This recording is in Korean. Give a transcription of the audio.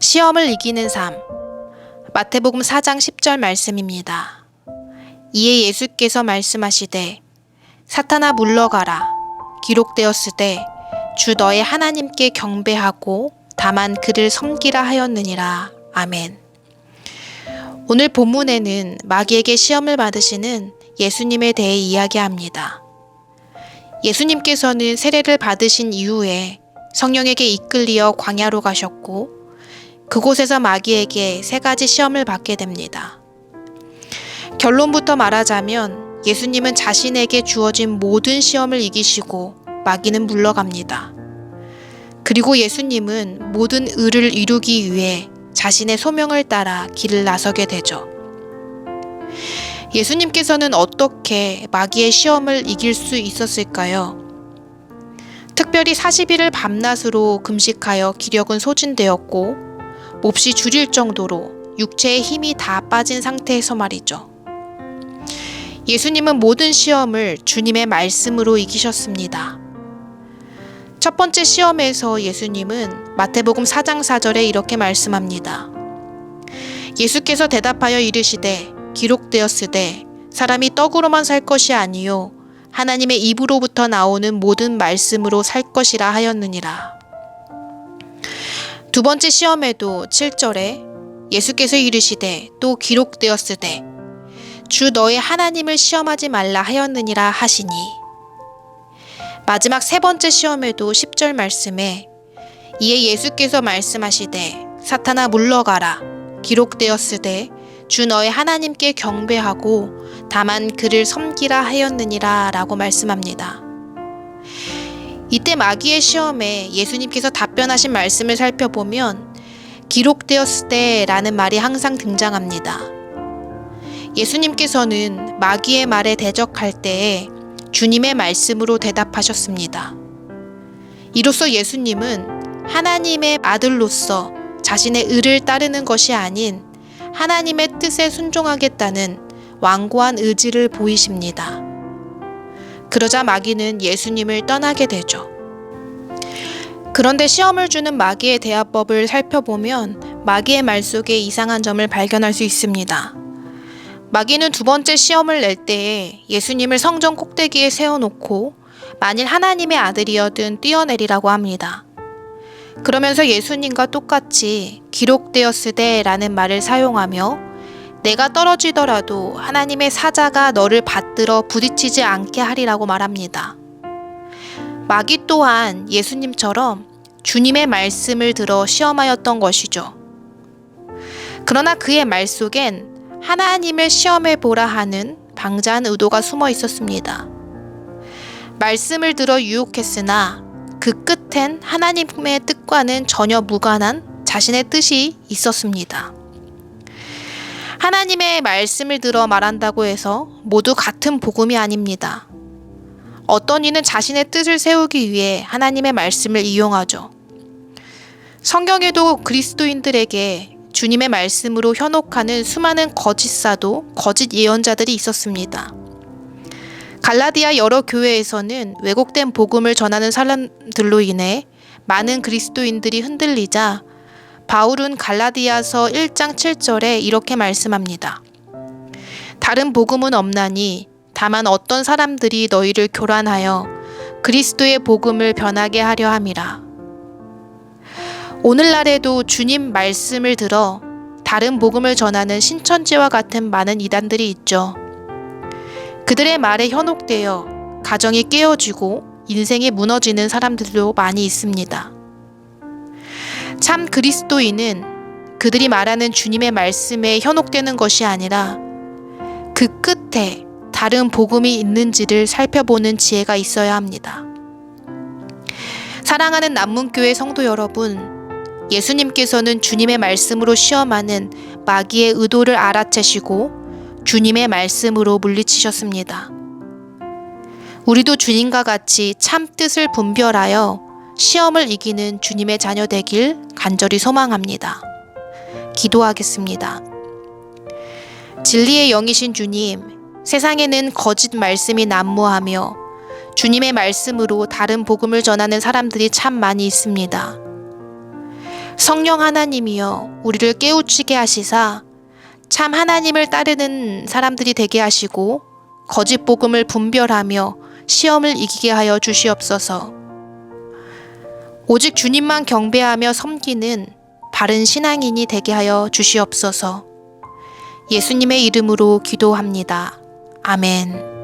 시험을 이기는 삶. 마태복음 4장 10절 말씀입니다. 이에 예수께서 말씀하시되 사탄아 물러가라. 기록되었으되 주 너의 하나님께 경배하고 다만 그를 섬기라 하였느니라. 아멘. 오늘 본문에는 마귀에게 시험을 받으시는 예수님에 대해 이야기합니다. 예수님께서는 세례를 받으신 이후에 성령에게 이끌리어 광야로 가셨고 그곳에서 마귀에게 3가지 시험을 받게 됩니다. 결론부터 말하자면 예수님은 자신에게 주어진 모든 시험을 이기시고 마귀는 물러갑니다. 그리고 예수님은 모든 의를 이루기 위해 자신의 소명을 따라 길을 나서게 되죠. 예수님께서는 어떻게 마귀의 시험을 이길 수 있었을까요? 특별히 40일을 밤낮으로 금식하여 기력은 소진되었고 몹시 줄일 정도로 육체의 힘이 다 빠진 상태에서 말이죠. 예수님은 모든 시험을 주님의 말씀으로 이기셨습니다. 첫 번째 시험에서 예수님은 마태복음 4장 4절에 이렇게 말씀합니다. 예수께서 대답하여 이르시되 기록되었으되 사람이 떡으로만 살 것이 아니요 하나님의 입으로부터 나오는 모든 말씀으로 살 것이라 하였느니라. 두 번째 시험에도 7절에 예수께서 이르시되 또 기록되었으되 주 너의 하나님을 시험하지 말라 하였느니라 하시니. 마지막 3번째 시험에도 10절 말씀에 이에 예수께서 말씀하시되 사탄아 물러가라. 기록되었으되 주 너의 하나님께 경배하고 다만 그를 섬기라 하였느니라 라고 말씀합니다. 이때 마귀의 시험에 예수님께서 답변하신 말씀을 살펴보면 기록되었으되 라는 말이 항상 등장합니다. 예수님께서는 마귀의 말에 대적할 때에 주님의 말씀으로 대답하셨습니다. 이로써 예수님은 하나님의 아들로서 자신의 의를 따르는 것이 아닌 하나님의 뜻에 순종하겠다는 완고한 의지를 보이십니다. 그러자 마귀는 예수님을 떠나게 되죠. 그런데 시험을 주는 마귀의 대화법을 살펴보면 마귀의 말 속에 이상한 점을 발견할 수 있습니다. 마귀는 2번째 시험을 낼 때에 예수님을 성전 꼭대기에 세워놓고 만일 하나님의 아들이어든 뛰어내리라고 합니다. 그러면서 예수님과 똑같이 기록되었으되 라는 말을 사용하며 내가 떨어지더라도 하나님의 사자가 너를 받들어 부딪히지 않게 하리라고 말합니다. 마귀 또한 예수님처럼 주님의 말씀을 들어 시험하였던 것이죠. 그러나 그의 말 속엔 하나님을 시험해보라 하는 방자한 의도가 숨어 있었습니다. 말씀을 들어 유혹했으나 그 끝엔 하나님의 뜻과는 전혀 무관한 자신의 뜻이 있었습니다. 하나님의 말씀을 들어 말한다고 해서 모두 같은 복음이 아닙니다. 어떤 이는 자신의 뜻을 세우기 위해 하나님의 말씀을 이용하죠. 성경에도 그리스도인들에게 주님의 말씀으로 현혹하는 수많은 거짓 사도, 거짓 예언자들이 있었습니다. 갈라디아 여러 교회에서는 왜곡된 복음을 전하는 사람들로 인해 많은 그리스도인들이 흔들리자 바울은 갈라디아서 1장 7절에 이렇게 말씀합니다. 다른 복음은 없나니 다만 어떤 사람들이 너희를 교란하여 그리스도의 복음을 변하게 하려 함이라. 오늘날에도 주님 말씀을 들어 다른 복음을 전하는 신천지와 같은 많은 이단들이 있죠. 그들의 말에 현혹되어 가정이 깨어지고 인생이 무너지는 사람들도 많이 있습니다. 참 그리스도인은 그들이 말하는 주님의 말씀에 현혹되는 것이 아니라 그 끝에 다른 복음이 있는지를 살펴보는 지혜가 있어야 합니다. 사랑하는 남문교회 성도 여러분, 예수님께서는 주님의 말씀으로 시험하는 마귀의 의도를 알아채시고 주님의 말씀으로 물리치셨습니다. 우리도 주님과 같이 참 뜻을 분별하여 시험을 이기는 주님의 자녀 되길 간절히 소망합니다. 기도하겠습니다. 진리의 영이신 주님, 세상에는 거짓 말씀이 난무하며 주님의 말씀으로 다른 복음을 전하는 사람들이 참 많이 있습니다. 성령 하나님이여 우리를 깨우치게 하시사 참 하나님을 따르는 사람들이 되게 하시고 거짓 복음을 분별하며 시험을 이기게 하여 주시옵소서. 오직 주님만 경배하며 섬기는 바른 신앙인이 되게 하여 주시옵소서. 예수님의 이름으로 기도합니다. 아멘.